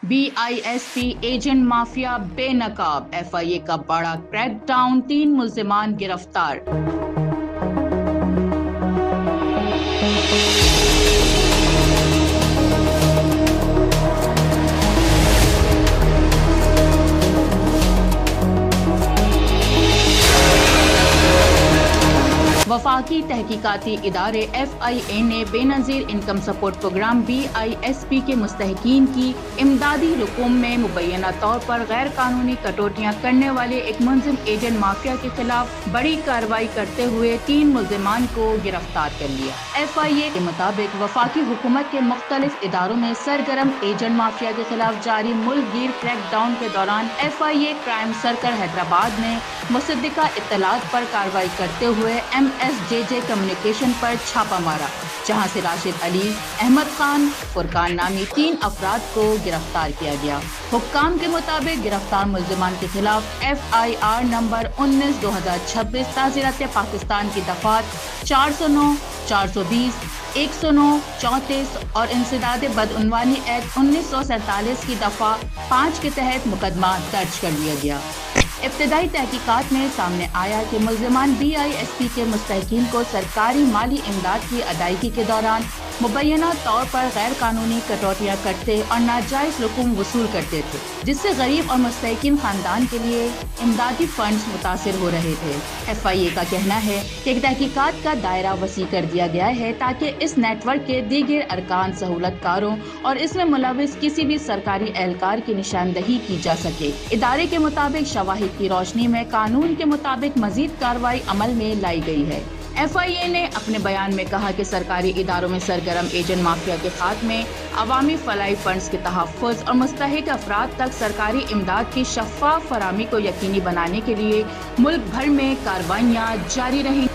BISP agent mafia बेनकाब, FIA का बड़ा क्रैकडाउन, 3 मुल्जिमान गिरफ्तार। वफाकी तहकीकाती इदारे FIA ने Benazir income support programme BISP के मुस्तहिकीन की इमदादी रकूम में मुबैना तौर पर गैर कानूनी कटौतियाँ करने वाले एक मुलजिम एजेंट माफिया के खिलाफ बड़ी कार्रवाई करते हुए 3 मुलजिमान को गिरफ्तार कर लिया। FIA के मुताबिक वफाकी हुकूमत के मुख्तलिफ इदारों में सरगर्म एजेंट माफिया के खिलाफ जारी मुल्क गिर क्रैकडाउन के दौरान FIA क्राइम सर्कल हैदराबाद ने मुसद्दिका इत्तलात पर कार्रवाई करते हुए MSJJ कम्युनिकेशन पर छापा मारा, जहां से राशिद अली, अहमद खान, फुरकान नामी 3 अफराद को गिरफ्तार किया गया। हुक्काम के मुताबिक गिरफ्तार मुल्जिमान के खिलाफ FIR नंबर 19/2026 ताज़ीरात पाकिस्तान की दफात 409, 420, 109, 34 और इंसदाद बदउनवानी एक्ट 1947 की दफा 5 के तहत मुकदमा दर्ज कर लिया गया। इब्तदाई तहकीकात में सामने आया कि मुल्जिमान BISP के मुस्तहिकीन को सरकारी माली इमदाद की अदायगी के दौरान मुबैना तौर पर गैर कानूनी कटौतियाँ करते और नाजायज़ रकूम वसूल करते थे, जिससे गरीब और मुस्तहिकीन खानदान के लिए इमदादी फंड्स मुतासिर हो रहे थे। FIA का कहना है कि तहकीकात का दायरा वसी कर दिया गया है ताकि इस नेटवर्क के दीगर अरकान सहूलतकारों और इसमें मुलविस किसी भी सरकारी एहलकार की निशानदही की जा सके। इदारे के मुताबिक शवाहिद की रोशनी में कानून के मुताबिक मजीद कार्रवाई अमल में लाई गई है। FIA ने अपने बयान में कहा कि सरकारी इदारों में सरगर्म एजेंट माफिया के खात्मे, अवामी फलाई फंड्स के तहफ़्फ़ुज़ और मुस्तहिक अफराद तक सरकारी इमदाद की शफ़ाफ़ फराहमी को यकीनी बनाने के लिए मुल्क भर में कार्रवाइयाँ जारी रहीं।